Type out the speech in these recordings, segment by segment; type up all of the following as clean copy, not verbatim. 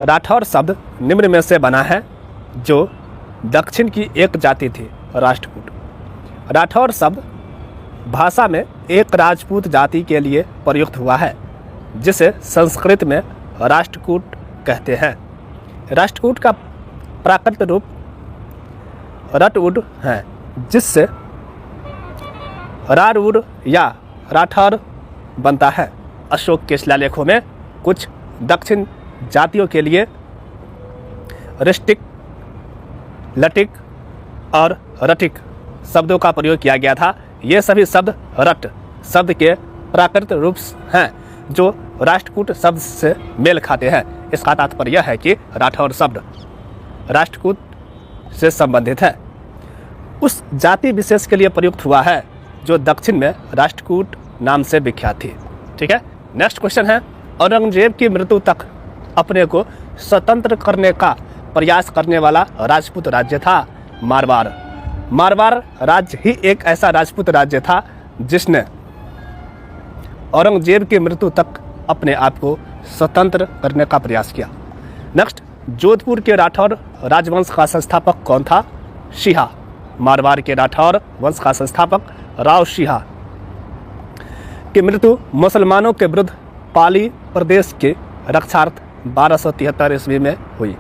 राठौर शब्द निम्न में से बना है जो दक्षिण की एक जाति थी, राष्ट्रकूट। राठौर शब्द भाषा में एक राजपूत जाति के लिए प्रयुक्त हुआ है, जिसे संस्कृत में राष्ट्रकूट कहते हैं। राष्ट्रकूट का प्राकृत रूप रटउड है, जिससे रारउड या राठौर बनता है। अशोक के शिलालेखों में कुछ दक्षिण जातियों के लिए रिष्टिक, लटिक और रटिक शब्दों का प्रयोग किया गया था। ये सभी शब्द रट शब्द के प्राकृत रूप हैं, जो राष्ट्रकूट शब्द से मेल खाते हैं। इसका तात्पर्य यह है कि राठौर शब्द राष्ट्रकूट से संबंधित है, उस जाति विशेष के लिए प्रयुक्त हुआ है जो दक्षिण में राष्ट्रकूट नाम से विख्यात थी। ठीक है, नेक्स्ट क्वेश्चन है, औरंगजेब की मृत्यु तक अपने को स्वतंत्र करने का प्रयास करने वाला राजपूत राज्य था मारवाड़। मारवाड़ राज्य ही एक ऐसा राजपूत राज्य था जिसने औरंगजेब की मृत्यु तक अपने आप को स्वतंत्र करने का प्रयास किया। नेक्स्ट, जोधपुर के राठौर राजवंश का संस्थापक कौन था? सिहा। मारवाड़ के राठौर वंश का संस्थापक राव सिहा की मृत्यु मुसलमानों के विरुद्ध पाली प्रदेश के रक्षार्थ 1273 ईस्वी में हुई।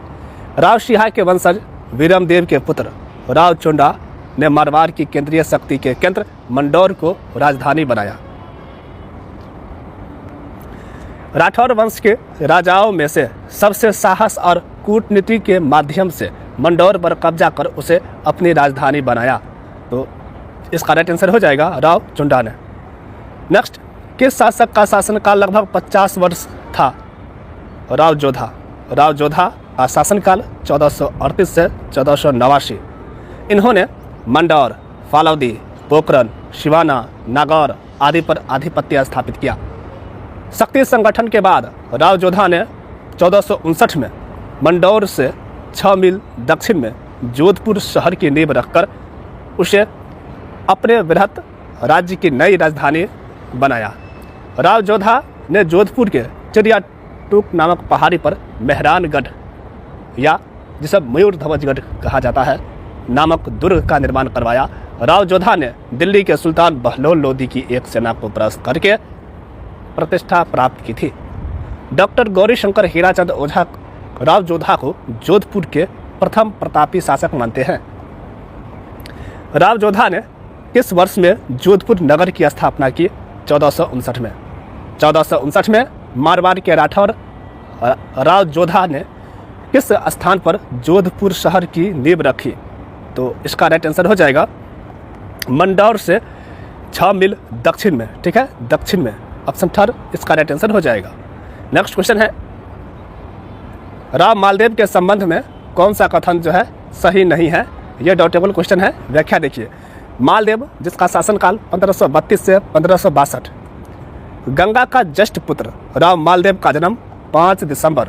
राव सिहा के वंशज वीरमदेव के पुत्र राव चुंडा ने मारवाड़ की केंद्रीय शक्ति के केंद्र मंडौर को राजधानी बनाया। राठौर वंश के राजाओं में से सबसे साहस और कूटनीति के माध्यम से मंडौर पर कब्जा कर उसे अपनी राजधानी बनाया। तो इसका राइट आंसर हो जाएगा राव चुंडा ने। नेक्स्ट, किस शासक का शासनकाल लगभग 50 वर्ष था? राव जोधा। राव जोधा का शासनकाल 1438 से 1489। इन्होंने मंडौर, फालौदी, पोखरन, शिवाना, नागौर आदि पर आधिपत्य स्थापित किया। शक्ति संगठन के बाद राव जोधा ने 1459 में मंडौर से 6 मील दक्षिण में जोधपुर शहर की नींव रखकर उसे अपने वृहत राज्य की नई राजधानी बनाया। राव जोधा ने जोधपुर के चिड़ियाटूक नामक पहाड़ी पर मेहरानगढ़, या जिसे मयूर ध्वजगढ़ कहा जाता है, नामक दुर्ग का निर्माण करवाया। राव जोधा ने दिल्ली के सुल्तान बहलोल लोदी की एक सेना को परास्त करके प्रतिष्ठा प्राप्त की थी। डॉक्टर गौरीशंकर हीराचंद ओझा राव जोधा को जोधपुर के प्रथम प्रतापी शासक मानते हैं। राव जोधा ने किस वर्ष में जोधपुर नगर की स्थापना की? 1459 में। 1459 में मारवाड़ के राठौर राव जोधा ने किस स्थान पर जोधपुर शहर की नींव रखी? तो इसका राइट आंसर हो जाएगा मंडौर से 6 मील दक्षिण में। ठीक है, दक्षिण में, ऑप्शन थर्ड इसका राइट आंसर हो जाएगा। नेक्स्ट क्वेश्चन है, राव मालदेव के संबंध में कौन सा कथन जो है सही नहीं है? यह डाउटेबल क्वेश्चन है, व्याख्या देखिए। मालदेव, जिसका शासनकाल 1532 से 1562, गंगा का ज्येष्ठ पुत्र राव मालदेव का जन्म 5 दिसंबर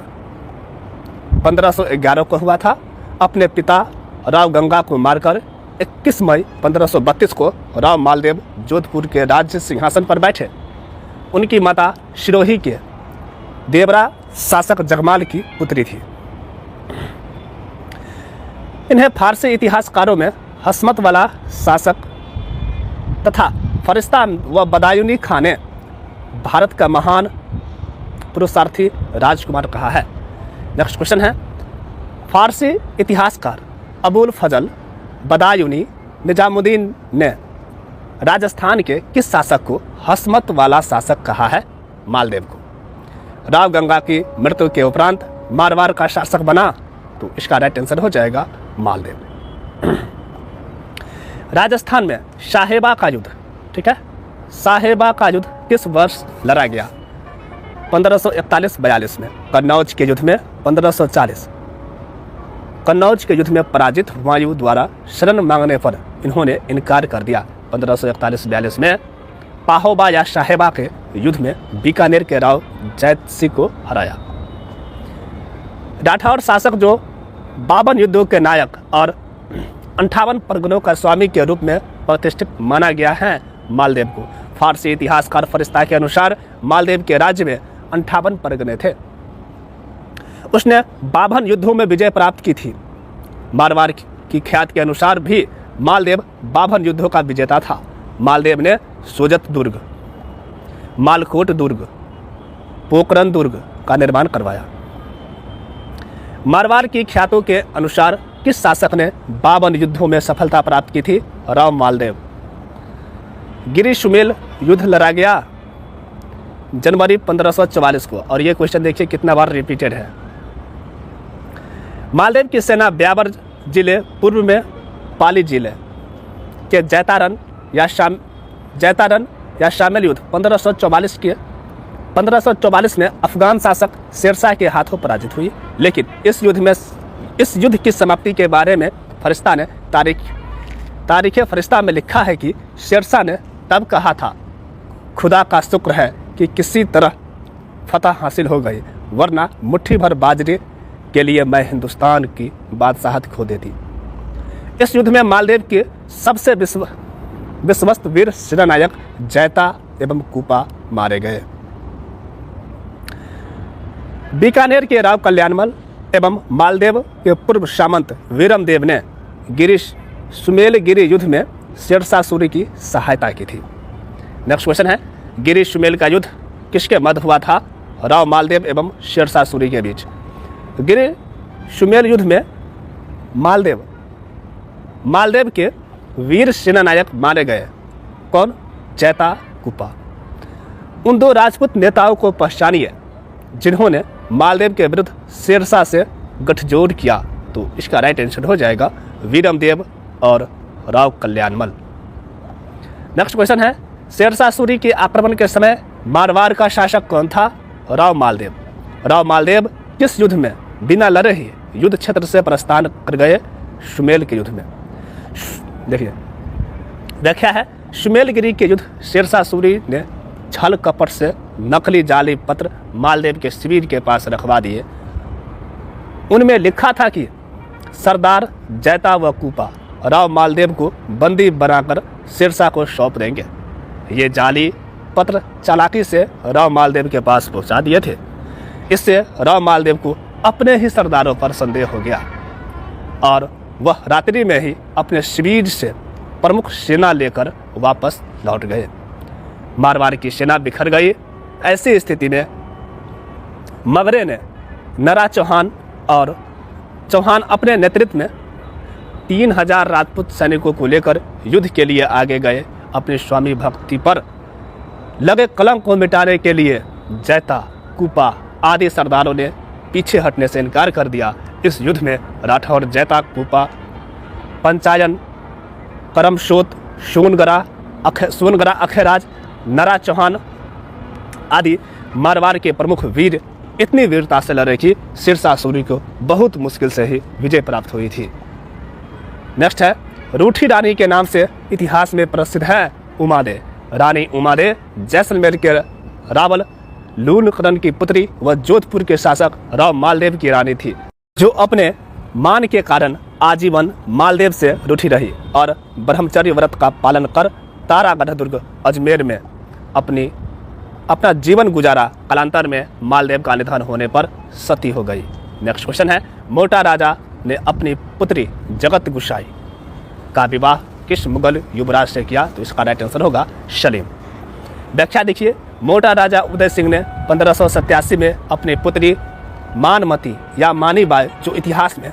1511 को हुआ था। अपने पिता राव गंगा को मारकर 21 मई 1532 को राव मालदेव जोधपुर के राज्य सिंहासन पर बैठे। उनकी माता सिरोही के देवरा शासक जगमाल की पुत्री थी। इन्हें फारसी इतिहासकारों में हस्मत वाला शासक तथा फरिश्ता व बदायूनी खां ने भारत का महान पुरुषार्थी राजकुमार कहा है। नेक्स्ट क्वेश्चन है, फारसी इतिहासकार अबुल फजल बदायूनी निजामुद्दीन ने राजस्थान के किस शासक को हस्मत वाला शासक कहा है? मालदेव को। राव गंगा की मृत्यु के उपरांत मारवाड़ का शासक बना, तो इसका राइट आंसर हो जाएगा मालदेव। राजस्थान में साहेबा का युद्ध, ठीक है, साहेबा का युद्ध किस वर्ष लड़ा गया? 1541-42 में। कन्नौज के युद्ध में 1540। कन्नौज के युद्ध में पराजित हुमायूं द्वारा शरण मांगने पर इन्होंने इनकार कर दिया। 1541-42 में पाहोबा या साहेबा के युद्ध में बीकानेर के राव जैत सिंह को हराया। राठौर शासक जो 52 युद्धों के नायक और 58 परगनों का स्वामी के रूप में प्रतिष्ठित माना गया है मालदेव को। फारसी इतिहासकार फरिश्ता के अनुसार मालदेव के राज्य में 58 परगने थे। उसने 52 युद्धों में विजय प्राप्त की थी। मारवाड़ की ख्याति के अनुसार भी मालदेव 52 युद्धों का विजेता था। मालदेव ने सोजत दुर्ग, मालकोट दुर्ग, पोखरण दुर्ग का निर्माण करवाया। मारवाड़ की ख्यातों के अनुसार किस शासक ने 52 युद्धों में सफलता प्राप्त की थी? राव मालदेव। गिरी सुमेल युद्ध लड़ा गया जनवरी 1544 को, और ये क्वेश्चन देखिए कितना बार रिपीटेड है। मालदेव की सेना ब्यावर जिले पूर्व में पाली जिले के जैतारन या शामिल युद्ध 1544 में अफगान शासक शेरशाह के हाथों पराजित हुई। लेकिन इस युद्ध की समाप्ति के बारे में फरिश्ता ने तारीख फरिश्ता में लिखा है कि शेरशाह ने तब कहा था, खुदा का शुक्र है कि किसी तरह फतह हासिल हो गई, वरना मुट्ठी भर बाजरे के लिए मैं हिंदुस्तान की बादशाहत खो देती। इस युद्ध में मालदेव के सबसे विश्वस्त वीर सेनानायक जैता एवं कूपा मारे गए। बीकानेर के राव कल्याणमल एवं मालदेव के पूर्व सामंत वीरमदेव ने सुमेलगिरी युद्ध में शेरशाह सूरी की सहायता की थी। नेक्स्ट क्वेश्चन है, गिरी सुमेल का युद्ध किसके मध्य हुआ था? राव मालदेव एवं शेरशाह सूरी के बीच। गिरी सुमेल युद्ध में मालदेव के वीर सेनानायक मारे गए। कौन? जैता, कूपा। उन दो राजपूत नेताओं को पहचानिए जिन्होंने मालदेव के विरुद्ध शेरशाह से गठजोड़ किया। तो इसका राइट आंसर हो जाएगा वीरमदेव और राव कल्याणमल। नेक्स्ट क्वेश्चन है, शेरशाह सूरी के आक्रमण के समय मारवाड़ का शासक कौन था? राव मालदेव। राव मालदेव किस युद्ध में बिना लड़े ही युद्ध क्षेत्र से प्रस्थान कर गए? सुमेल के युद्ध में। देखिए व्याख्या है, सुमेलगिरी के युद्ध शेरशाह सूरी ने छल कपट से नकली जाली पत्र मालदेव के शिविर के पास रखवा दिए। उनमें लिखा था कि सरदार जैता व कूपा राव मालदेव को बंदी बनाकर शेरशाह को सौंप देंगे। ये जाली पत्र चालाकी से राव मालदेव के पास पहुंचा दिए थे। इससे राव मालदेव को अपने ही सरदारों पर संदेह हो गया और वह रात्रि में ही अपने शिविर से प्रमुख सेना लेकर वापस लौट गए। मारवाड़ की सेना बिखर गई। ऐसी स्थिति में मगरे ने नरा चौहान अपने नेतृत्व में 3000 राजपूत सैनिकों को लेकर युद्ध के लिए आगे गए। अपनी स्वामी भक्ति पर लगे कलंक को मिटाने के लिए जैता, कूपा आदि सरदारों ने पीछे हटने से इनकार कर दिया। इस युद्ध में राठौर, जैता, कूपा, पंचायन, करमशोत, सोनगरा, अखेराज, नरा चौहान आदि मारवाड़ के प्रमुख वीर इतनी वीरता से लड़े कि शेरशाह सूरी को बहुत मुश्किल से ही विजय प्राप्त हुई थी। नेक्स्ट है, रूठी रानी के नाम से इतिहास में प्रसिद्ध है उमादे। रानी उमादे जैसलमेर के रावल लूणकरण की पुत्री व जोधपुर के शासक राव मालदेव की रानी थी, जो अपने मान के कारण आजीवन मालदेव से रूठी रही और ब्रह्मचर्य व्रत का पालन कर तारागढ़ दुर्ग अजमेर में अपना जीवन गुजारा। कालांतर में मालदेव का निधन होने पर सती हो गई। नेक्स्ट क्वेश्चन है, मोटा राजा ने अपनी पुत्री जगत गुसाई का विवाह किस मुगल युवराज से किया? तो इसका राइट आंसर होगा सलीम। व्याख्या देखिए, मोटा राजा उदय सिंह ने 1587 में अपनी पुत्री मानमती या मानीबाई, जो इतिहास में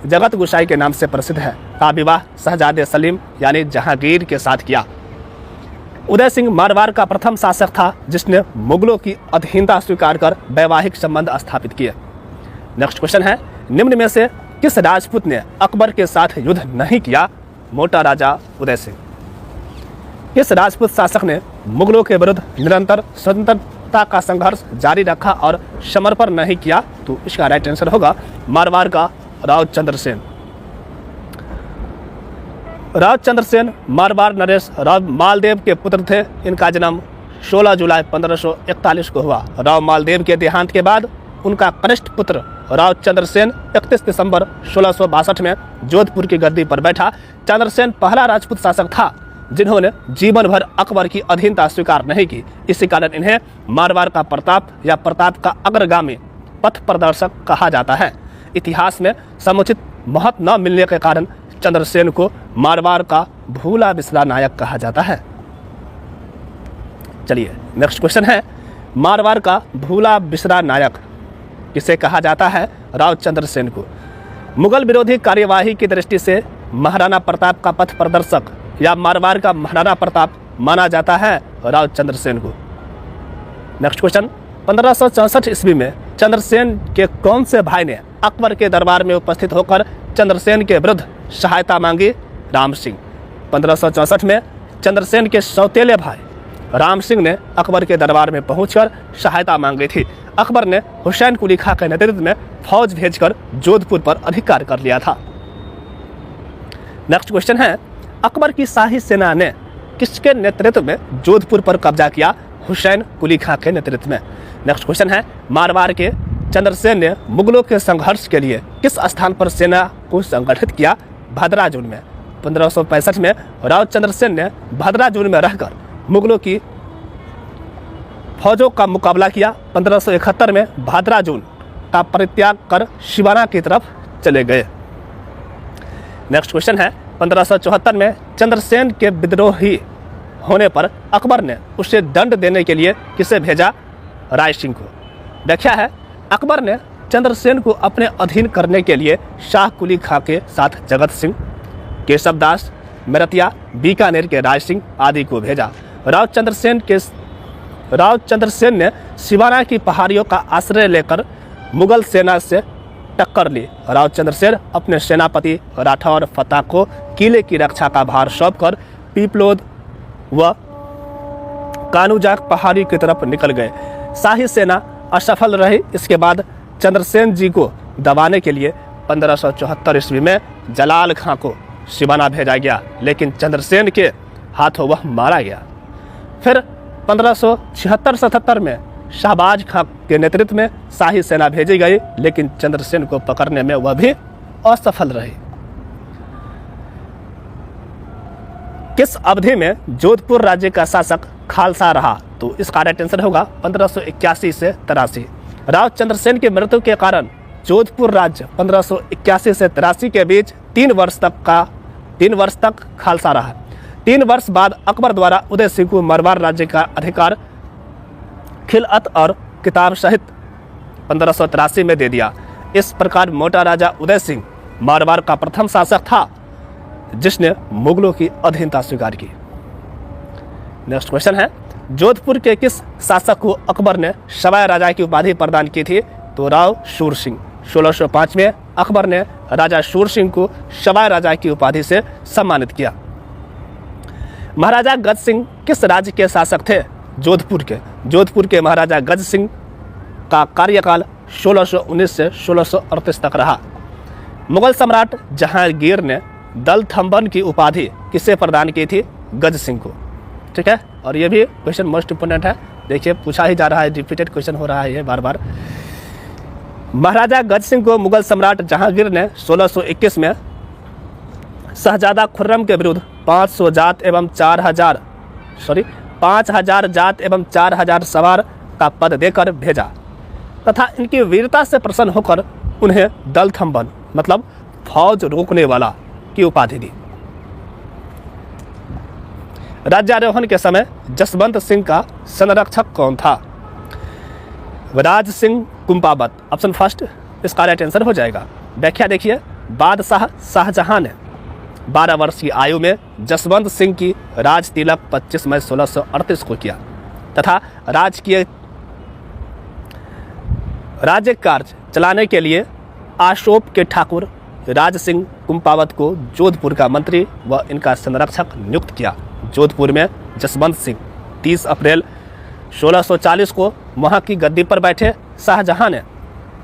जगत गुसाई के नाम से प्रसिद्ध है, का विवाह शहजादे सलीम यानी जहांगीर के साथ किया। उदय सिंह मारवाड़ का प्रथम शासक था जिसने मुगलों की अधीनता स्वीकार कर वैवाहिक संबंध स्थापित किए। नेक्स्ट क्वेश्चन है, निम्न में से किस राजपूत ने अकबर के साथ युद्ध नहीं किया? मोटा राजा उदय सिंह। किस राजपूत शासक ने मुगलों के विरुद्ध निरंतर स्वतंत्रता का संघर्ष जारी रखा और समर्पण नहीं किया? तो इसका राइट आंसर होगा मारवाड़ का राव चंद्रसेन। राव चंद्रसेन मारवाड़ नरेश राव मालदेव के पुत्र थे। इनका जन्म 16 जुलाई 1541 को हुआ। राव मालदेव के देहांत के बाद उनका कनिष्ठ पुत्र राव चंद्रसेन 31 दिसंबर 1662 में जोधपुर की गद्दी पर बैठा। चंद्रसेन पहला राजपूत शासक था जिन्होंने जीवन भर अकबर की अधीनता स्वीकार नहीं की। इसी कारण इन्हें मारवाड़ का प्रताप या प्रताप का अग्रगामी पथ प्रदर्शक कहा जाता है। इतिहास में समुचित महत्व न मिलने के कारण चंद्रसेन को मारवाड़ का भूला बिसरा नायक कहा जाता है। चलिए नेक्स्ट क्वेश्चन है, मारवाड़ का भूला बिसरा नायक किसे कहा जाता है? राव चंद्रसेन को। मुगल विरोधी कार्यवाही की दृष्टि से महाराणा प्रताप का पथ प्रदर्शक या मारवाड़ का महाराणा प्रताप माना जाता है राव चंद्रसेन को। नेक्स्ट क्वेश्चन, 1564 ईस्वी में चंद्रसेन के कौन से भाई ने अकबर के दरबार में उपस्थित होकर चंद्रसेन के विरुद्ध सहायता मांगी? राम सिंह। 1564 में चंद्रसेन के सौतेले भाई राम सिंह ने अकबर के दरबार में पहुंचकर सहायता मांगी थी। अकबर ने हुसैन कुली खां के नेतृत्व में फौज भेजकर जोधपुर पर अधिकार कर लिया था। नेक्स्ट क्वेश्चन है, अकबर की शाही सेना ने किसके नेतृत्व में जोधपुर पर कब्जा किया? हुसैन कुली खां के नेतृत्व में। नेक्स्ट क्वेश्चन है, मारवाड़ के चंद्रसेन ने मुगलों के संघर्ष के लिए किस स्थान पर सेना को संगठित किया? भद्राजून में। 1565 में राव चंद्रसेन ने भद्राजून में रहकर मुगलों की फौजों का मुकाबला किया। 1571 में भद्राजून का परित्याग कर शिवाना की तरफ चले गए। नेक्स्ट क्वेश्चन है, 1574 में चंद्रसेन के विद्रोही होने पर अकबर ने उसे दंड देने के लिए किसे भेजा? राय सिंह को। व्याख्या है, अकबर ने चंद्रसेन को अपने अधीन करने के लिए शाह कुली खां के साथ जगत सिंह, केशवदास, मेरतिया, बीकानेर के राय सिंह आदि को भेजा। राव चंद्रसेन ने शिवाना की पहाड़ियों का आश्रय लेकर मुगल सेना से टक्कर ली। राव चंद्रसेन अपने सेनापति राठौर फतेह को किले की रक्षा का भार सौंपकर पीपलोद व कानूजाक पहाड़ी की तरफ निकल गए। शाही सेना असफल रही। इसके बाद चंद्रसेन जी को दबाने के लिए 1574 ईस्वी में जलाल खां को शिवाना भेजा गया, लेकिन चंद्रसेन के हाथों वह मारा गया। फिर 1576-77 में शाहबाज खां के नेतृत्व में शाही सेना भेजी गई, लेकिन चंद्रसेन को पकड़ने में वह भी असफल रही। किस अवधि में जोधपुर राज्य का शासक खालसा रहा? तो इसका राइट आंसर होगा 1581 से 83। राव चंद्रसेन की मृत्यु के कारण जोधपुर राज्य 1581 से 83 के बीच 3 वर्ष तक खालसा रहा। 3 वर्ष बाद अकबर द्वारा उदय सिंह को मारवाड़ राज्य का अधिकार खिलअत और किताब सहित 1583 में दे दिया। इस प्रकार मोटा राजा उदय सिंह मारवाड़ का प्रथम शासक था जिसने मुगलों की अधीनता स्वीकार की। नेक्स्ट क्वेश्चन है, जोधपुर के किस शासक को अकबर ने सवाई राजा की उपाधि प्रदान की थी? तो राव शूर सिंह। 1605 में अकबर ने राजा शूर सिंह को सवाई राजा की उपाधि से सम्मानित किया। महाराजा गज सिंह किस राज्य के शासक थे? जोधपुर के महाराजा गज सिंह का कार्यकाल 1619 से 1638 तक रहा। मुगल सम्राट जहांगीर ने दल थम्बन की उपाधि किसे प्रदान की थी? गज सिंह को। ठीक है, और ये भी क्वेश्चन मोस्ट इंपोर्टेंट है, देखिए पूछा ही जा रहा है, रिपीटेड क्वेश्चन हो रहा है ये बार बार। महाराजा गज सिंह को मुगल सम्राट जहांगीर ने 1621 में शहजादा खुर्रम के विरुद्ध 5,000 जात एवं 4,000 सवार का पद देकर भेजा तथा इनकी वीरता से प्रसन्न होकर उन्हें दल थम्बन मतलब फौज रोकने वाला की उपाधि दी। राज्यारोहण के समय जसवंत सिंह का संरक्षक कौन था? राज सिंह कुंपावत। ऑप्शन फर्स्ट इसका राइट आंसर हो जाएगा। व्याख्या देखिए, बादशाह शाहजहां ने 12 वर्ष की आयु में जसवंत सिंह की राज तिलक 25 मई 1638 को किया तथा राज्य कार्य चलाने के लिए आशोप के ठाकुर राज सिंह कुंपावत को जोधपुर का मंत्री व इनका संरक्षक नियुक्त किया। जोधपुर में जसवंत सिंह 30 अप्रैल 1640 को वहां की गद्दी पर बैठे। शाहजहां ने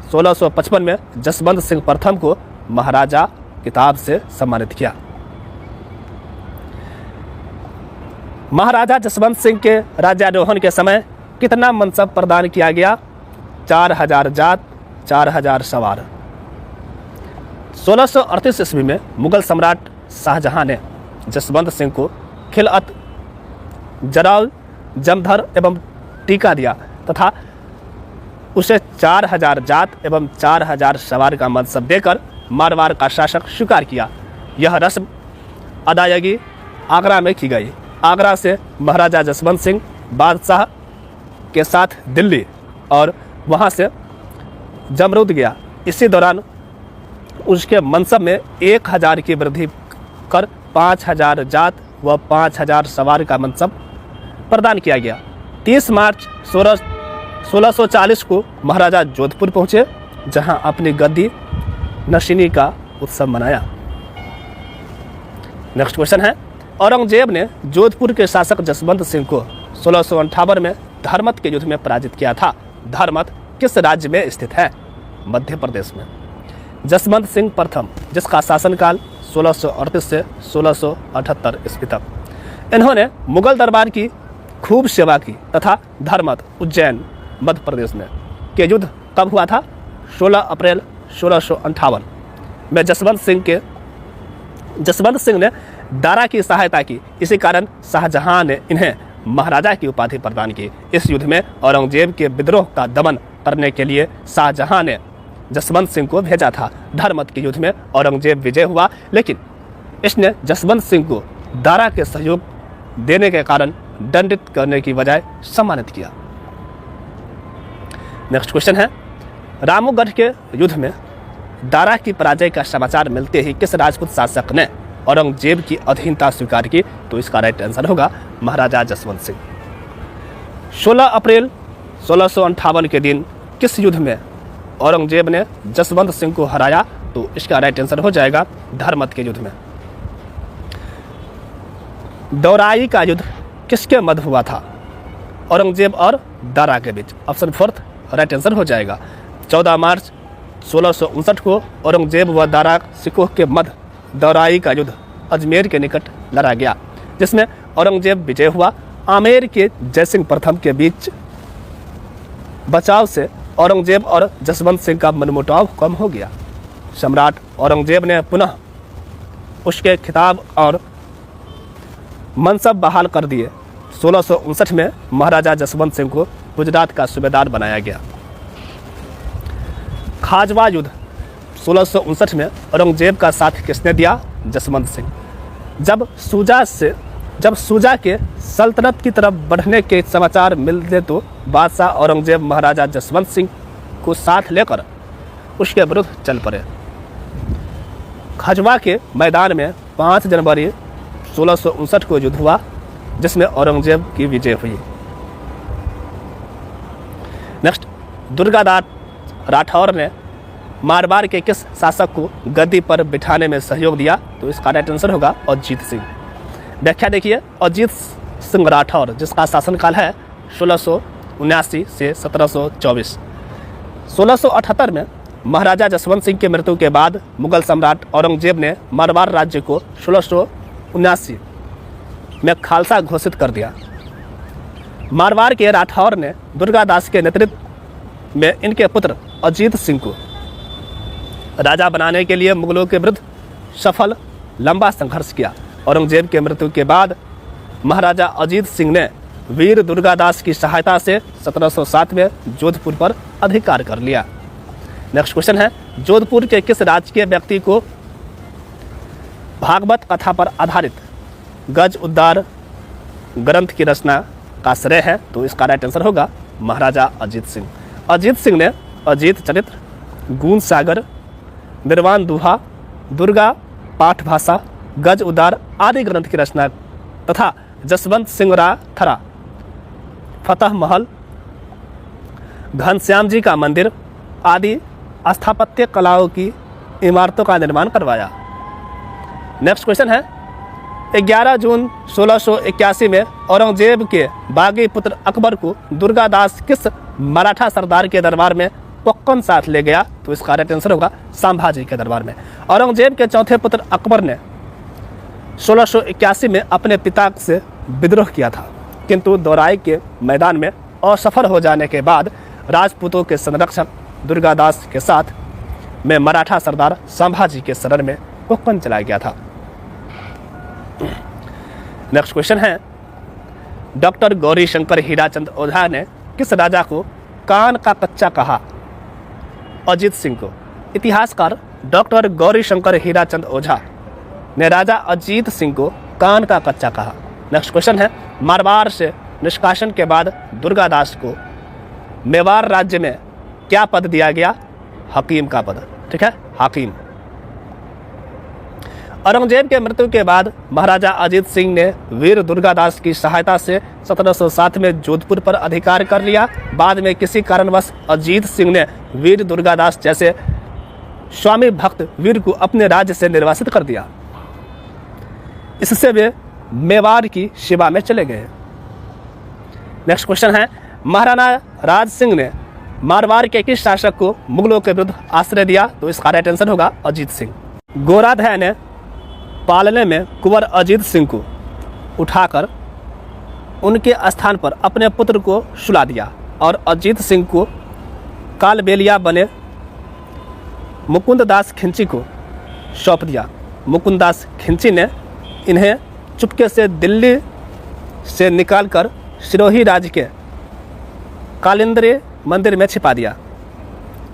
1655 में जसवंत सिंह प्रथम को महाराजा किताब से सम्मानित किया। महाराजा जसवंत सिंह के राज्यारोहण के समय कितना मनसब प्रदान किया गया? 4,000 जात 4,000 सवार। 1638 ईस्वी में मुगल सम्राट शाहजहां ने जसवंत सिंह को खिलअत, जराल, जमधर एवं टीका दिया तथा उसे 4000 जात एवं 4000 सवार का मनसब देकर मारवाड़ का शासक स्वीकार किया। यह रस्म अदायगी आगरा में की गई। आगरा से महाराजा जसवंत सिंह बादशाह के साथ दिल्ली और वहां से जमरूद गया। इसी दौरान उसके मनसब में 1000 की वृद्धि कर 5000 जात व 5000 सवार का मनसब प्रदान किया गया। 30 मार्च 1640 को महाराजा जोधपुर पहुंचे, जहां अपनी गद्दी नशीनी का उत्सव मनाया। नेक्स्ट क्वेश्चन है, औरंगजेब ने जोधपुर के शासक जसवंत सिंह को 1658 में धर्मत के युद्ध में पराजित किया था। धर्मत किस राज्य में स्थित है? मध्य प्रदेश में। जसवंत सिंह प्रथम, जिसका शासनकाल 1638 से 1678 ईस्वी तक, इन्होंने मुगल दरबार की खूब सेवा की तथा धर्मत उज्जैन मध्य प्रदेश में के युद्ध कब हुआ था? 16 अप्रैल 1658 में जसवंत सिंह ने दारा की सहायता की। इसी कारण शाहजहां ने इन्हें महाराजा की उपाधि प्रदान की। इस युद्ध में औरंगजेब के विद्रोह का दमन करने के लिए शाहजहां ने जसवंत सिंह को भेजा था। धर्मत के युद्ध में औरंगजेब विजय हुआ, लेकिन इसने जसवंत सिंह को दारा के सहयोग देने के कारण दंडित करने की बजाय सम्मानित किया। नेक्स्ट क्वेश्चन है, रामूगढ़ के युद्ध में दारा की पराजय का समाचार मिलते ही किस राजपूत शासक ने औरंगजेब की अधीनता स्वीकार की? तो इसका राइट आंसर होगा महाराजा जसवंत सिंह। 16 अप्रैल 1658 के दिन किस युद्ध में औरंगजेब ने जसवंत सिंह को हराया? तो इसका राइट आंसर हो जाएगा धर्मत के युद्ध में। दौराई का युद्ध किसके मध्य हुआ था? औरंगजेब और दारा के बीच। ऑप्शन फोर्थ राइट आंसर हो जाएगा। 14 मार्च 1659 को औरंगजेब व दारा सिकोह के मध्य दौराई का युद्ध अजमेर के निकट लड़ा गया, जिसमें औरंगजेब विजय हुआ। आमेर के जयसिंह प्रथम के बीच बचाव से औरंगजेब और जसवंत सिंह का मनमुटाव कम हो गया। सम्राट औरंगजेब ने पुनः उसके खिताब और मनसब बहाल कर दिए। 1659 में महाराजा जसवंत सिंह को गुजरात का सूबेदार बनाया गया। खाजवा युद्ध 1659 में औरंगजेब का साथ किसने दिया? जसवंत सिंह। जब सूजा के सल्तनत की तरफ बढ़ने के समाचार मिलते तो बादशाह औरंगजेब महाराजा जसवंत सिंह को साथ लेकर उसके विरुद्ध चल पड़े। खाजवा के मैदान में 5 जनवरी 1659 को युद्ध हुआ, जिसमें औरंगजेब की विजय हुई। नेक्स्ट, दुर्गादास राठौर ने मारवाड़ के किस शासक को गद्दी पर बिठाने में सहयोग दिया? तो इसका राइट आंसर होगा अजीत सिंह। व्याख्या देखिए, अजीत सिंह राठौर, जिसका शासनकाल है 1679 से 1724। 1678 में महाराजा जसवंत सिंह की मृत्यु के बाद मुगल सम्राट औरंगजेब ने मारवाड़ राज्य को 1679 में खालसा घोषित कर दिया। मारवाड़ के राठौर ने दुर्गादास के नेतृत्व में इनके पुत्र अजीत सिंह को राजा बनाने के लिए मुगलों के विरुद्ध सफल लंबा संघर्ष किया। औरंगजेब के मृत्यु के बाद महाराजा अजीत सिंह ने वीर दुर्गादास की सहायता से 1707 में जोधपुर पर अधिकार कर लिया। नेक्स्ट क्वेश्चन है, जोधपुर के किस राजकीय व्यक्ति को भागवत कथा पर आधारित गज उद्धार ग्रंथ की रचना का श्रेय है? तो इसका राइट आंसर होगा महाराजा अजीत सिंह। अजीत सिंह ने अजीत चरित्र, गुण सागर, निर्वाण दुहा, दुर्गा पाठ भाषा, गज उद्धार आदि ग्रंथ की रचना तथा जसवंत सिंह थरा, फतह महल, घनश्याम जी का मंदिर आदि स्थापत्य कलाओं की इमारतों का निर्माण करवाया। नेक्स्ट क्वेश्चन है, 11 जून 1681 में औरंगजेब के बागी पुत्र अकबर को दुर्गादास किस मराठा सरदार के दरबार में पक्कन साथ ले गया? तो इसका राइट आंसर होगा संभाजी के दरबार में। औरंगजेब के चौथे पुत्र अकबर ने 1681 में अपने पिता से विद्रोह किया था, किंतु दौराई के मैदान में असफल हो जाने के बाद राजपूतों के संरक्षक दुर्गादास के साथ में मराठा सरदार संभाजी के शरण में कोंकण चला गया था। नेक्स्ट क्वेश्चन है, डॉक्टर गौरी शंकर हीराचंद ओझा ने किस राजा को कान का कच्चा कहा? अजीत सिंह को। इतिहासकार डॉक्टर गौरी शंकर हीराचंद ओझा ने राजा अजीत सिंह को कान का कच्चा कहा। नेक्स्ट क्वेश्चन है, मारवाड़ से निष्कासन के बाद दुर्गादास को मेवाड़ राज्य में क्या पद दिया गया? हकीम का पद। ठीक है, हाकिम। औरंगजेब के मृत्यु के बाद महाराजा अजीत सिंह ने वीर दुर्गादास की सहायता से 1707 में जोधपुर पर अधिकार कर लिया। बाद में किसी कारणवश अजीत सिंह ने वीर दुर्गादास जैसे स्वामी भक्त वीर को अपने राज्य से निर्वासित कर दिया। इससे वे मेवाड़ की सेवा में चले गए। नेक्स्ट क्वेश्चन है, महाराणा राज सिंह ने मारवाड़ के किस शासक को मुगलों के विरुद्ध आश्रय दिया? तो इसका राइट आंसर होगा अजीत सिंह। गोराध्याय ने पालने में कुंवर अजीत सिंह को उठाकर उनके स्थान पर अपने पुत्र को सुला दिया और अजीत सिंह को कालबेलिया बने मुकुंददास खिंची को सौंप दिया। मुकुंददास खिंची ने इन्हें चुपके से दिल्ली से निकालकर सिरोही राज्य के कालिंद्री मंदिर में छिपा दिया।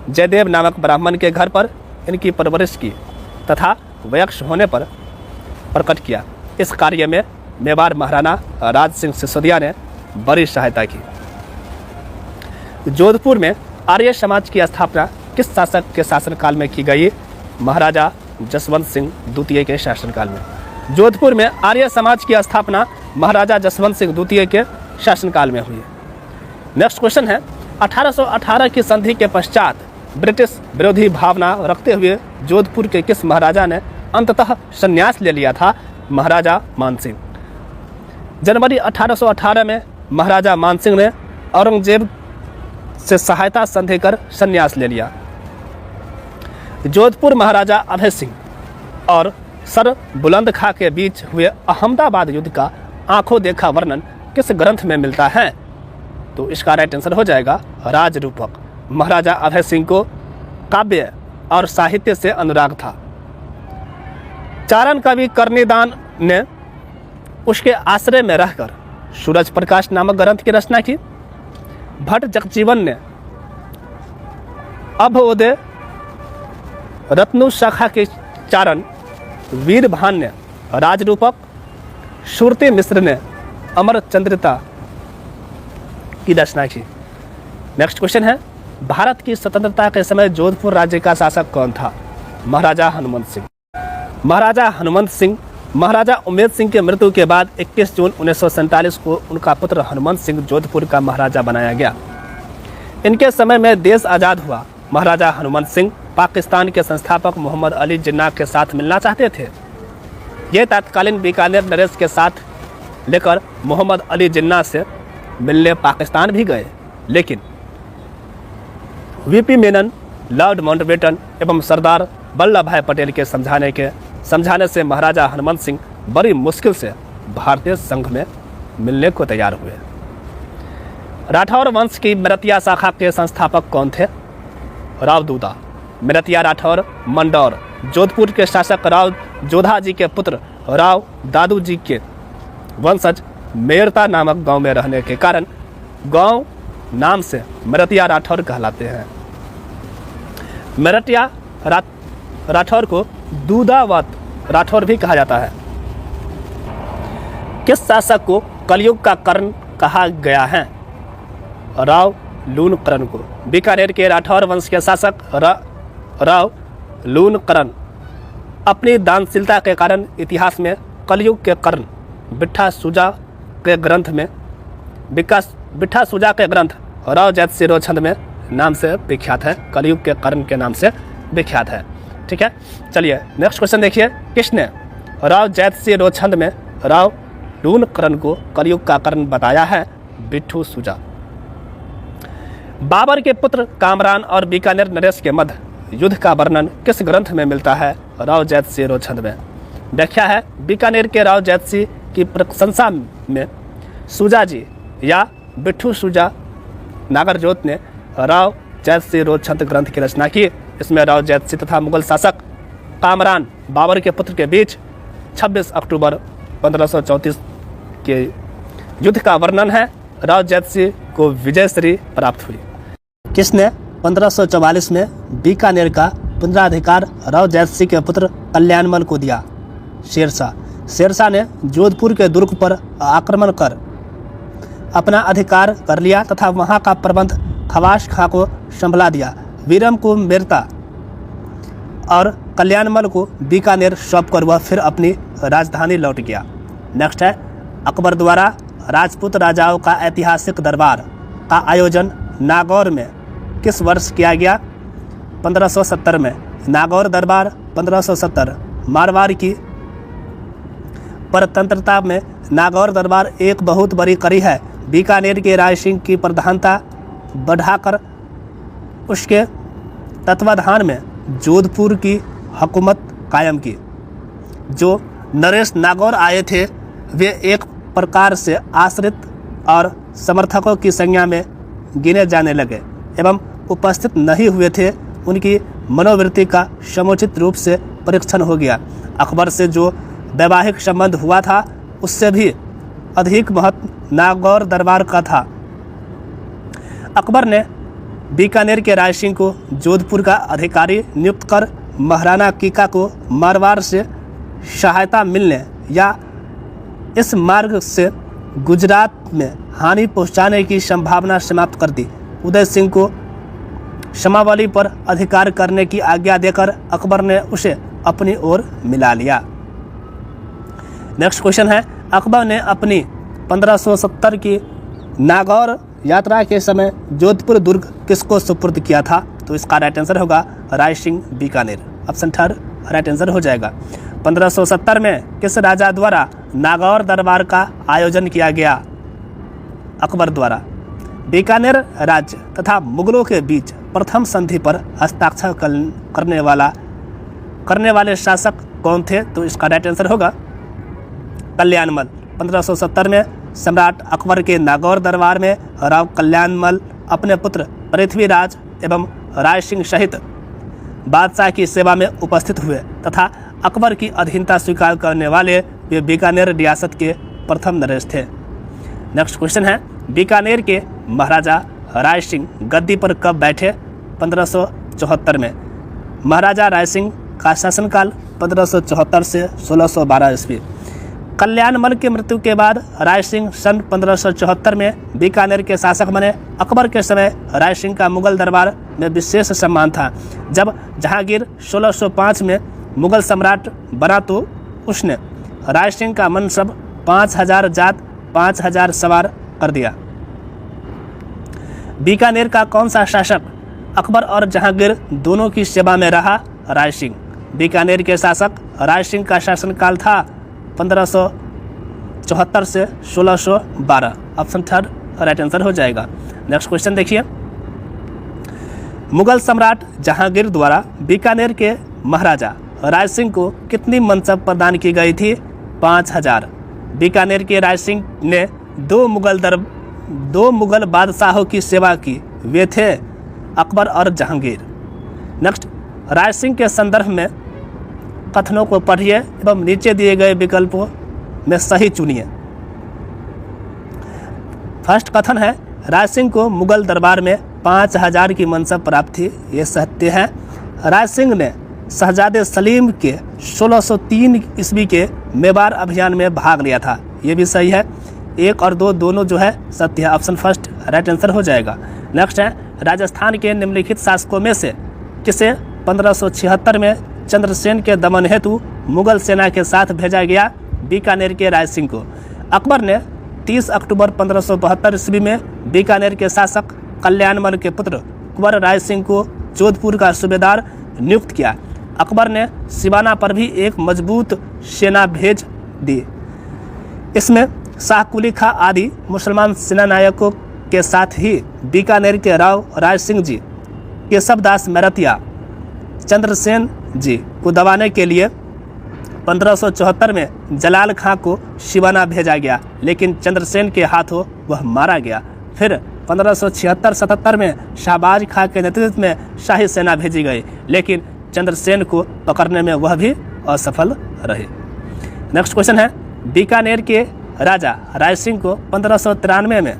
जयदेव नामक ब्राह्मण के घर पर इनकी परवरिश की तथा वयस्क होने पर प्रकट किया। इस कार्य में मेवाड़ महाराणा राज सिंह सिसोदिया ने बड़ी सहायता की। जोधपुर में आर्य समाज की स्थापना किस शासक के शासनकाल में की गई? महाराजा जसवंत सिंह द्वितीय के शासनकाल में। जोधपुर में आर्य समाज की स्थापना महाराजा जसवंत सिंह द्वितीय के शासनकाल में हुई। नेक्स्ट क्वेश्चन है, 1818 की संधि के पश्चात ब्रिटिश विरोधी भावना रखते हुए जोधपुर के किस महाराजा ने अंततः संन्यास ले लिया था? महाराजा मानसिंह। जनवरी 1818 में महाराजा मानसिंह ने औरंगजेब से सहायता संधि कर संन्यास ले लिया। जोधपुर महाराजा अभय सिंह और सर बुलंद खां के बीच हुए अहमदाबाद युद्ध का आंखों देखा वर्णन किस ग्रंथ में मिलता है? तो इसका राइट आंसर हो जाएगा राजरूपक। महाराजा अभय सिंह को काव्य और साहित्य से अनुराग था। चारण कवि कर्णिदान ने उसके आश्रय में रहकर सूरज प्रकाश नामक ग्रंथ की रचना की। भट्ट जगजीवन ने अभोदय रत्नु शाखा के चारण वीरभान ने राजरूपक, सुरती मिश्र ने अमरचंद्रिता की रचना की। नेक्स्ट क्वेश्चन है, भारत की स्वतंत्रता के समय जोधपुर राज्य का शासक कौन था? महाराजा हनुमंत सिंह। महाराजा हनुमंत सिंह महाराजा उमेद सिंह के मृत्यु के बाद 21 जून 1947 को उनका पुत्र हनुमंत सिंह जोधपुर का महाराजा बनाया गया। इनके समय में देश आज़ाद हुआ। महाराजा हनुमंत सिंह पाकिस्तान के संस्थापक मोहम्मद अली जिन्ना के साथ मिलना चाहते थे। ये तत्कालीन बीकानेर नरेश के साथ लेकर मोहम्मद अली जिन्ना से मिलने पाकिस्तान भी गए, लेकिन वीपी मेनन, लॉर्ड माउंटबेटन एवं सरदार वल्लभ भाई पटेल के समझाने से महाराजा हनुमंत सिंह बड़ी मुश्किल से भारतीय संघ में मिलने को तैयार हुए। राठौर वंश की मेरतिया शाखा के संस्थापक कौन थे? राव दूदा। मेरतिया राठौर मंडौर जोधपुर के शासक राव जोधा जी के पुत्र राव दादू जी के वंशज मेरता नामक गांव में रहने के कारण गांव नाम से मेरतिया राठौर कहलाते हैं। मेरतिया राठौर को दूधावत राठौर भी कहा जाता है। किस शासक को कलयुग का कर्ण कहा गया है? राव लूण कर्ण को। बीकानेर के राठौर वंश के शासक राव लूण कर्ण अपनी दानशीलता के कारण इतिहास में कलयुग के कर्ण बिट्ठा सूजा के ग्रंथ राव जैतसी रोछंद में नाम से विख्यात है। कलयुग के कर्ण के नाम से विख्यात है। ठीक है, चलिए नेक्स्ट क्वेश्चन देखिए। किसने राव जैतसी रोछंद में राव लूण कर्ण को कलयुग का कर्ण बताया है? बिट्ठू सूजा। बाबर के पुत्र कामरान और बीकानेर नरेश के मध्य युद्ध का वर्णन किस ग्रंथ में मिलता है? राव जैतसी रोछंद में। व्याख्या है, बीकानेर के राव जैतसी की प्रशंसा में सूजा जी या बिट्ठू सूजा नागरजोत ने राव जैतसी रोछंद ग्रंथ की रचना की। इसमें राव जैतसी तथा मुगल शासक कामरान बाबर के पुत्र के बीच 26 अक्टूबर 1534 के युद्ध का वर्णन है। राव जैतसी को विजयश्री प्राप्त हुई। किसने 1544 में बीकानेर का पुनराधिकार राव जैत के पुत्र कल्याणमल को दिया? शेरशाह। शेरशाह ने जोधपुर के दुर्ग पर आक्रमण कर अपना अधिकार कर लिया तथा वहां का प्रबंध खवास खां को संभला दिया। वीरम को मेरता और कल्याणमल को बीकानेर सौंपकर वह फिर अपनी राजधानी लौट गया। नेक्स्ट है, अकबर द्वारा राजपूत राजाओं का ऐतिहासिक दरबार का आयोजन नागौर में किस वर्ष किया गया? 1570 में। नागौर दरबार 1570। मारवाड़ की परतंत्रता में नागौर दरबार एक बहुत बड़ी कड़ी है। बीकानेर के राय सिंह की प्रधानता बढ़ाकर उसके तत्वाधान में जोधपुर की हुकूमत कायम की। जो नरेश नागौर आए थे वे एक प्रकार से आश्रित और समर्थकों की संज्ञा में गिने जाने लगे एवं उपस्थित नहीं हुए थे। उनकी मनोवृत्ति का समुचित रूप से परीक्षण हो गया। अकबर से जो वैवाहिक संबंध हुआ था उससे भी अधिक महत्व नागौर दरबार का था। अकबर ने बीकानेर के राय सिंह को जोधपुर का अधिकारी नियुक्त कर महाराणा कीका को मारवाड़ से सहायता मिलने या इस मार्ग से गुजरात में हानि पहुंचाने की संभावना समाप्त कर दी। उदय सिंह को समावली पर अधिकार करने की आज्ञा देकर अकबर ने उसे अपनी ओर मिला लिया। नेक्स्ट क्वेश्चन है, अकबर ने अपनी 1570 की नागौर यात्रा के समय जोधपुर दुर्ग किसको सुपुर्द किया था? तो इसका राइट आंसर होगा Rai Singh Bikaner. Option third right answer हो जाएगा। 1570 में किस राजा द्वारा नागौर दरबार का आयोजन किया गया? अकबर द्वारा। बीकानेर राज्य तथा मुगलों के बीच प्रथम संधि पर हस्ताक्षर करने वाले शासक कौन थे? तो इसका राइट आंसर होगा कल्याणमल। 1570 में सम्राट अकबर के नागौर दरबार में राव कल्याणमल अपने पुत्र पृथ्वीराज एवं राय सिंह सहित बादशाह की सेवा में उपस्थित हुए तथा अकबर की अधीनता स्वीकार करने वाले वे बीकानेर रियासत के प्रथम नरेश थे। नेक्स्ट क्वेश्चन है, बीकानेर के महाराजा राय सिंह गद्दी पर कब बैठे? 1574 में। महाराजा राय सिंह का शासनकाल 1574 से 1612 ईस्वी। कल्याणमल की मृत्यु के बाद राय सिंह सन 1574 में बीकानेर के शासक बने। अकबर के समय राय सिंह का मुगल दरबार में विशेष सम्मान था। जब जहांगीर 1605 में मुगल सम्राट बना तो उसने राय सिंह का मनसब 5000 जात 5000 सवार कर दिया। बीकानेर का कौन सा शासक अकबर और जहांगीर दोनों की सेवा में रहा? राय सिंह। बीकानेर के शासक राय सिंह का शासनकाल था 1574 से 1612। ऑप्शन थर्ड राइट आंसर हो जाएगा। नेक्स्ट क्वेश्चन देखिए, मुगल सम्राट जहांगीर द्वारा बीकानेर के महाराजा राय सिंह को कितनी मनसब प्रदान की गई थी? 5000। बीकानेर के राय सिंह ने दो मुगल बादशाहों की सेवा की। वे थे अकबर और जहांगीर। नेक्स्ट, राय सिंह के संदर्भ में कथनों को पढ़िए एवं नीचे दिए गए विकल्पों में सही चुनिए। फर्स्ट कथन है, राय सिंह को मुगल दरबार में 5000 की मनसब प्राप्त थी। ये सत्य है। राय सिंह ने शहजादे सलीम के 1603 ईस्वी के मेवाड़ अभियान में भाग लिया था। ये भी सही है। 1 और 2 दोनों जो है सत्य है। ऑप्शन फर्स्ट राइट आंसर हो जाएगा। नेक्स्ट है, राजस्थान के निम्नलिखित शासकों में से किसे 1576 में चंद्रसेन के दमन हेतु मुगल सेना के साथ भेजा गया? बीकानेर के राय सिंह को। अकबर ने 30 अक्टूबर 1572 ईस्वी में बीकानेर के शासक कल्याणमल के पुत्र कुंवर राय सिंह को जोधपुर का सूबेदार नियुक्त किया। अकबर ने सिवाना पर भी एक मजबूत सेना भेज दी। इसमें शाह कुली खां आदि मुसलमान सेनानायकों के साथ ही बीकानेर के राव राय सिंह जी, केशवदास मैरतिया, चंद्रसेन जी को दबाने के लिए 1574 में जलाल खां को सिवाना भेजा गया, लेकिन चंद्रसेन के हाथों वह मारा गया। फिर 1576-77 में शाहबाज खां के नेतृत्व में शाही सेना भेजी गई, लेकिन चंद्रसेन को पकड़ने में वह भी असफल रहे। नेक्स्ट क्वेश्चन है, बीकानेर के राजा राय सिंह को 1593 में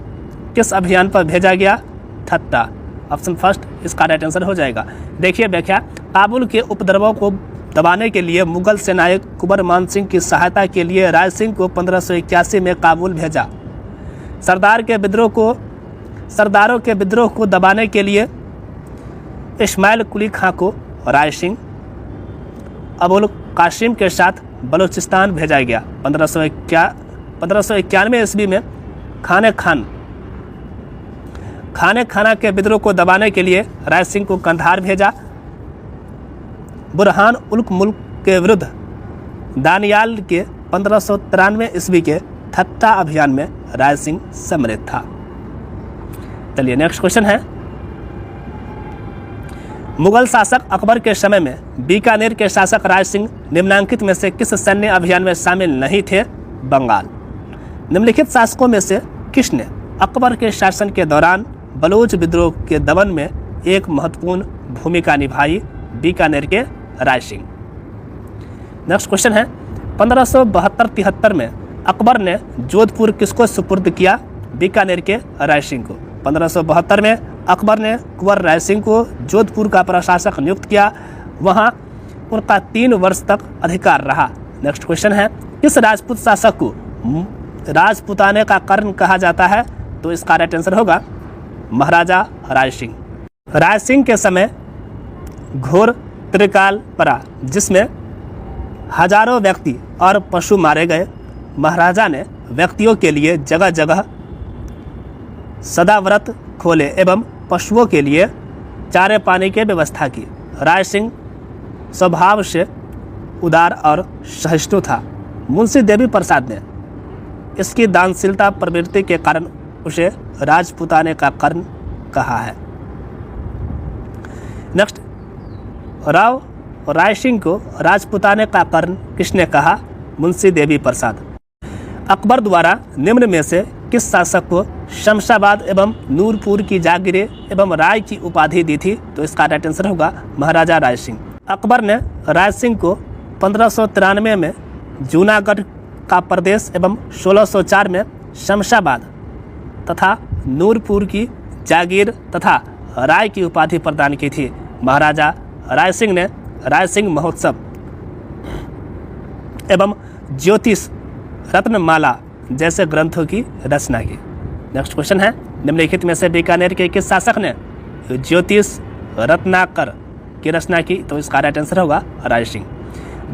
किस अभियान पर भेजा गया? ठट्टा। ऑप्शन फर्स्ट इसका राइट आंसर हो जाएगा। देखिए व्याख्या, काबुल के उपद्रवों को दबाने के लिए मुगल सेनायक कुंवर मान सिंह की सहायता के लिए राय सिंह को 1581 में काबुल भेजा। सरदारों के विद्रोह को दबाने के लिए इस्माइल कुली खां को राय सिंह अबुल कासिम के साथ बलूचिस्तान भेजा गया। 1591 ईस्वी में खाने खाना के विद्रोह को दबाने के लिए राय सिंह को कंधार भेजा। बुरहान उल मुल्क के विरुद्ध दानियाल के 1593 ईस्वी के ठट्टा अभियान में राय सिंह सम्मिलित था। चलिए नेक्स्ट क्वेश्चन है, मुगल शासक अकबर के समय में बीकानेर के शासक राय सिंह निम्नलिखित में से किस सैन्य अभियान में शामिल नहीं थे? बंगाल। निम्नलिखित शासकों में से किसने अकबर के शासन के दौरान बलूच विद्रोह के दमन में एक महत्वपूर्ण भूमिका निभाई? बीकानेर के राय सिंह। नेक्स्ट क्वेश्चन है, 1572-73 में अकबर ने जोधपुर किसको सुपुर्द किया? बीकानेर के राय सिंह को। 1572 में अकबर ने कुंवर राय सिंह को जोधपुर का प्रशासक नियुक्त किया। वहां उनका 3 वर्ष तक अधिकार रहा। नेक्स्ट क्वेश्चन है, किस राजपूत शासक को राजपूताने का कर्ण कहा जाता है? तो इसका राइट आंसर होगा महाराजा राय सिंह। राय सिंह के समय घोर त्रिकाल पड़ा जिसमें हजारों व्यक्ति और पशु मारे गए। महाराजा ने व्यक्तियों के लिए जगह जगह सदाव्रत खोले एवं पशुओं के लिए चारे पानी की व्यवस्था की। राय सिंह स्वभाव से उदार और सहिष्णु था। मुंशी देवी प्रसाद ने इसकी दानशीलता प्रवृत्ति के कारण उसे राजपूताने का कर्ण कहा है। नेक्स्ट, राय सिंह को राजपूताने का कर्ण किसने कहा? मुंशी देवी प्रसाद। अकबर द्वारा निम्न में से किस शासक को शमशाबाद एवं नूरपुर की जागीरें एवं राय की उपाधि दी थी? तो इसका राइट आंसर होगा महाराजा राय सिंह। अकबर ने राय सिंह को 1593 में जूनागढ़ का प्रदेश एवं 1604 में शमशाबाद तथा नूरपुर की जागीर तथा राय की उपाधि प्रदान की थी। महाराजा राय सिंह ने राय सिंह महोत्सव एवं ज्योतिष रत्नमाला जैसे ग्रंथों की रचना की। नेक्स्ट क्वेश्चन है, निम्नलिखित में से बीकानेर के किस शासक ने ज्योतिष रत्नाकर की रचना की? तो इसका राइट आंसर होगा राय सिंह।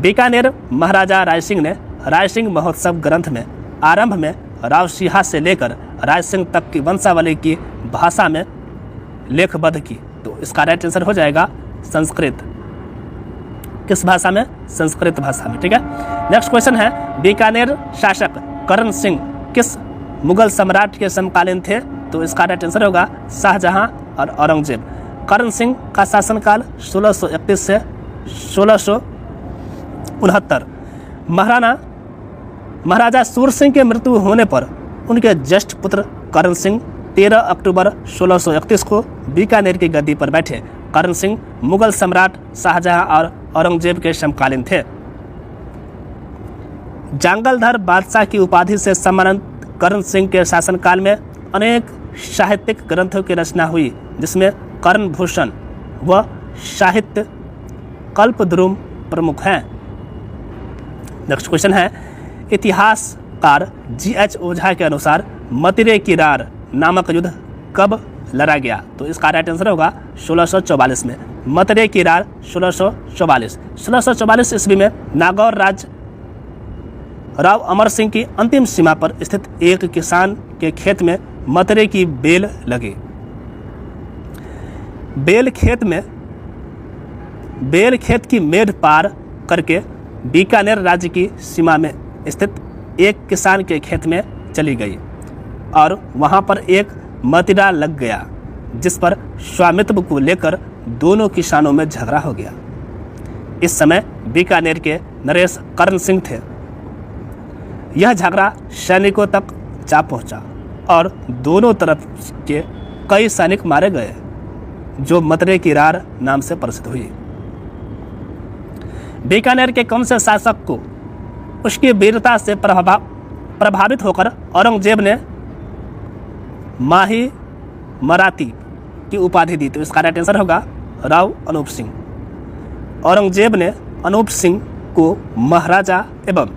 बीकानेर महाराजा राय सिंह ने राय सिंह महोत्सव ग्रंथ में आरंभ में रावसिहा से लेकर राय सिंह तक की वंशावली की भाषा में लेखबद्ध की। तो इसका राइट आंसर हो जाएगा संस्कृत। किस भाषा में? संस्कृत भाषा में। ठीक है। नेक्स्ट क्वेश्चन है, बीकानेर शासक करण सिंह किस मुगल सम्राट के समकालीन थे? तो इसका राइट आंसर होगा शाहजहां और औरंगजेब। करण सिंह का शासनकाल 1631 से 1669। महाराजा सूर सिंह के मृत्यु होने पर उनके ज्येष्ठ पुत्र करण सिंह 13 अक्टूबर 1631 को बीकानेर की गद्दी पर बैठे। करण सिंह मुगल सम्राट शाहजहां और औरंगजेब के समकालीन थे। जांगलधर बादशाह की उपाधि से सम्मानित करण सिंह के शासनकाल में अनेक साहित्यिक ग्रंथों की रचना हुई, जिसमें कर्ण भूषण व साहित्य कल्पद्रुम प्रमुख हैं। नेक्स्ट क्वेश्चन है, इतिहासकार G.H. ओझा के अनुसार मतिरे की रार नामक युद्ध कब लड़ा गया? तो इसका राइट आंसर होगा 1644 में। मतिरे की रार 1644 ईस्वी में नागौर राज्य राव अमर सिंह की अंतिम सीमा पर स्थित एक किसान के खेत में मतिरे की बेल लगी। बेल खेत की मेढ़ पार करके बीकानेर राज्य की सीमा में स्थित एक किसान के खेत में चली गई और वहां पर एक मतिरा लग गया, जिस पर स्वामित्व को लेकर दोनों किसानों में झगड़ा हो गया। इस समय बीकानेर के नरेश कर्ण सिंह थे। यह झगड़ा सैनिकों तक जा पहुंचा और दोनों तरफ के कई सैनिक मारे गए, जो मतिरे की रार नाम से प्रसिद्ध हुई। बीकानेर के कौन से शासक को उसकी वीरता से प्रभावित होकर औरंगजेब ने माही मराती की उपाधि दी? तो इसका राइट आंसर होगा राव अनूप सिंह। औरंगजेब ने अनूप सिंह को महाराजा एवं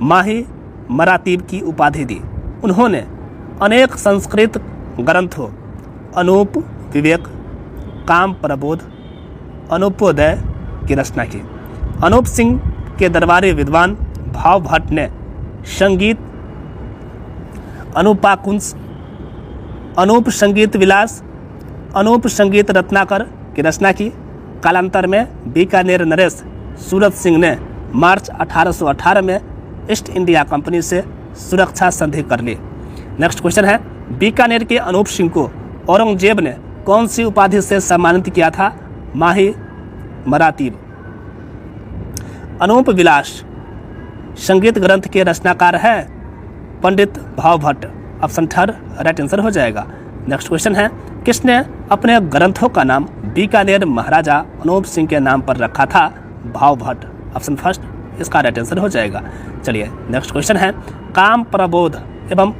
माही मरातीब की उपाधि दी। उन्होंने अनेक संस्कृत ग्रंथों अनूप विवेक, काम प्रबोध, अनूपोदय की रचना की। अनूप सिंह के दरबारी विद्वान भाव भट्ट ने संगीत अनुपाकुंस, अनूप संगीत विलास, अनूप संगीत रत्नाकर की रचना की। कालांतर में बीकानेर नरेश सूरत सिंह ने मार्च 1818 में ईस्ट इंडिया कंपनी से सुरक्षा संधि कर ली। नेक्स्ट क्वेश्चन है, बीकानेर के अनूप सिंह को औरंगजेब ने कौन सी उपाधि से सम्मानित किया था? माही मरातीब। अनूप विलास संगीत ग्रंथ के रचनाकार हैं पंडित भाव Bhatt. Option third right answer हो जाएगा। नेक्स्ट क्वेश्चन है, किसने अपने ग्रंथों का नाम बीकानेर महाराजा अनूप सिंह के नाम पर रखा था? भाव भट्ट। ऑप्शन फर्स्ट इसका राइट आंसर हो जाएगा। चलिए नेक्स्ट क्वेश्चन है, काम प्रबोध एवं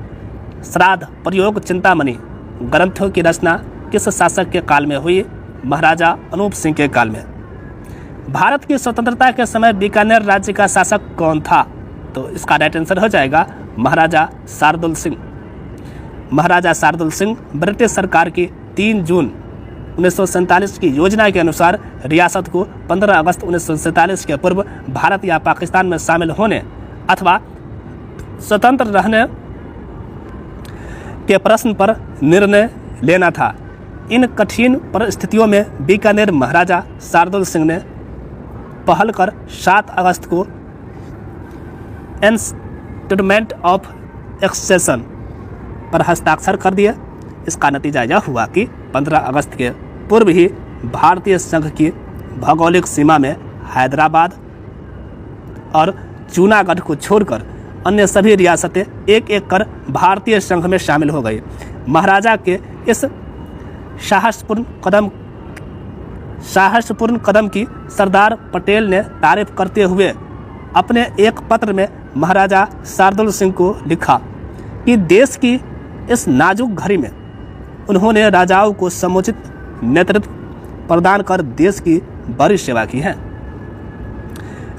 श्राद्ध प्रयोग चिंतामणि ग्रंथों की रचना किस शासक के काल में हुई? महाराजा अनूप सिंह के काल में। भारत की स्वतंत्रता के समय बीकानेर राज्य का शासक कौन था? तो इसका राइट आंसर हो जाएगा महाराजा शार्दुल सिंह। महाराजा शार्दुल सिंह ब्रिटिश सरकार की 3 जून 1947 की योजना के अनुसार रियासत को 15 अगस्त 1947 के पूर्व भारत या पाकिस्तान में शामिल होने अथवा स्वतंत्र रहने के प्रश्न पर निर्णय लेना था। इन कठिन परिस्थितियों में बीकानेर महाराजा शार्दुल सिंह ने पहल कर 7 अगस्त को इंस्ट्रूमेंट ऑफ एक्सेशन पर हस्ताक्षर कर दिए। इसका नतीजा यह हुआ कि 15 अगस्त के पूर्व ही भारतीय संघ की भौगोलिक सीमा में हैदराबाद और जूनागढ़ को छोड़कर अन्य सभी रियासतें एक एक कर भारतीय संघ में शामिल हो गई। महाराजा के इस साहसपूर्ण कदम की सरदार पटेल ने तारीफ करते हुए अपने एक पत्र में महाराजा शार्दुल सिंह को लिखा कि देश की इस नाजुक घड़ी में उन्होंने राजाओं को समुचित नेतृत्व प्रदान कर देश की बड़ी सेवा की है।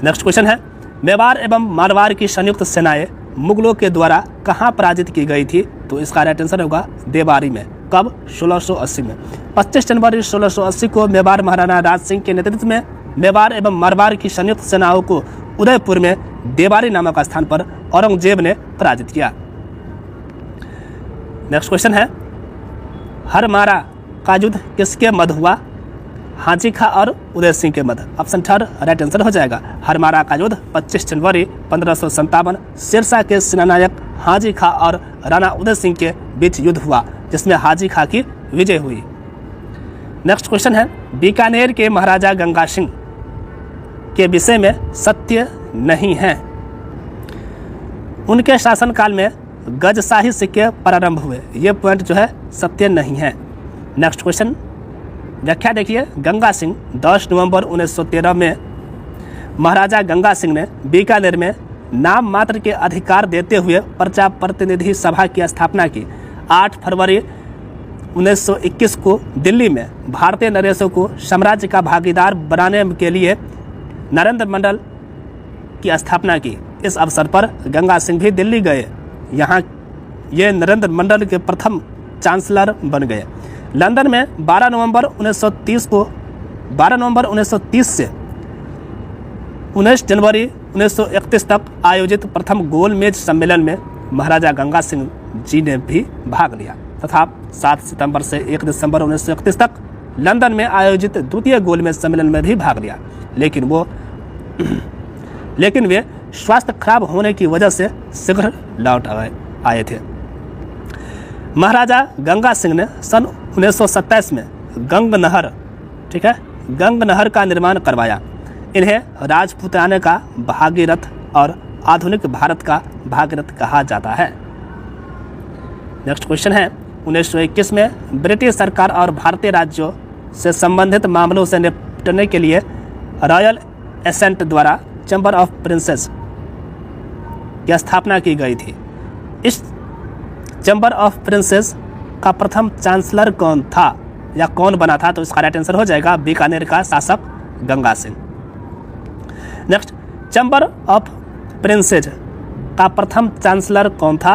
नेक्स्ट क्वेश्चन है, मेवाड़ एवं मारवाड़ की संयुक्त सेनाएं मुगलों के द्वारा कहां पराजित की गई थी? तो इसका राइट आंसर होगा देवारी में। कब? 1680 में। 25 जनवरी 1680 को मेवाड़ महाराणा राज सिंह के नेतृत्व में मेवाड़ एवं मारवाड़ की संयुक्त सेनाओं को उदयपुर में देवारी नामक स्थान पर औरंगजेब ने पराजित किया। नेक्स्ट क्वेश्चन है, हरमारा का युद्ध किसके मध्य हुआ? हाजी खां और उदय सिंह के मध्य। ऑप्शन थर्ड राइट आंसर हो जाएगा। हरमारा का युद्ध 25 जनवरी 1557 सिरसा के सेनानायक हाजी खां और राणा उदय सिंह के बीच युद्ध हुआ, जिसमें हाजी खां की विजय हुई। नेक्स्ट क्वेश्चन है, बीकानेर के महाराजा गंगा सिंह के विषय में सत्य नहीं है। उनके शासनकाल में गजशाही सिक्के प्रारंभ हुए। ये पॉइंट जो है सत्य नहीं है। नेक्स्ट क्वेश्चन व्याख्या देखिए, गंगा सिंह 10 नवंबर 1913 में महाराजा गंगा सिंह ने बीकानेर में नाम मात्र के अधिकार देते हुए प्रजा प्रतिनिधि सभा की स्थापना की। 8 फरवरी 1921 को दिल्ली में भारतीय नरेशों को साम्राज्य का भागीदार बनाने के लिए नरेंद्र मंडल की स्थापना की। इस अवसर पर गंगा सिंह भी दिल्ली गए। यहाँ ये नरेंद्र मंडल के प्रथम चांसलर बन गए। लंदन में 12 नवंबर 1930 से 19 जनवरी 1931 तक आयोजित प्रथम गोलमेज सम्मेलन में महाराजा गंगा सिंह जी ने भी भाग लिया तथा 7 सितंबर से 1 दिसंबर 1931 तक लंदन में आयोजित द्वितीय गोलमेज सम्मेलन में भी भाग लिया, लेकिन वे स्वास्थ्य खराब होने की वजह से शीघ्र लौट आए थे। महाराजा गंगा सिंह ने सन 1927 में गंग नहर का निर्माण करवाया। इन्हें राजपूताना का भागीरथ और आधुनिक भारत का भागीरथ कहा जाता है। नेक्स्ट क्वेश्चन है, 1921 में ब्रिटिश सरकार और भारतीय राज्यों से संबंधित मामलों से निपटने के लिए रॉयल एसेंट द्वारा चैम्बर ऑफ प्रिंसेस की स्थापना की गई थी। इस चैम्बर ऑफ प्रिंसेस का प्रथम चांसलर कौन था? या कौन बना था, तो इसका राइट आंसर हो जाएगा बीकानेर का शासक Ganga Singh. Next, chamber of princes का प्रथम चांसलर कौन था?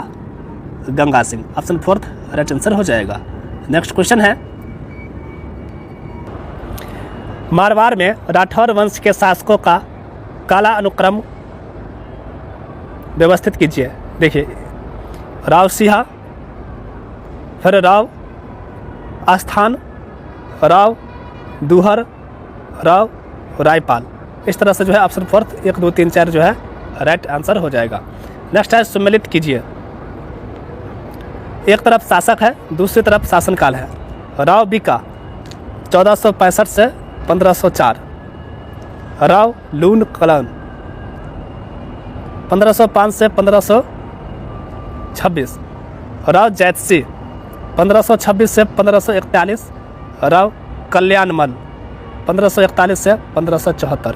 Ganga Singh. Option 4 right answer हो जाएगा। नेक्स्ट क्वेश्चन है, मारवाड़ में राठौर वंश के शासकों का काला अनुक्रम व्यवस्थित कीजिए। देखिए, राव सिंहा, फिर राव आस्थान, राव दुहर, राव रायपाल। इस तरह से जो है ऑप्शन 4 1 2 3 4 जो है राइट आंसर हो जाएगा। नेक्स्ट है, सम्मिलित कीजिए। एक तरफ शासक है, दूसरी तरफ शासनकाल है। राव बिका 1465 से 1504, राव लून कलन 1505 से 1526, राव जैतसी 1526 से 1541, राव कल्याणमल 1541 से 1574।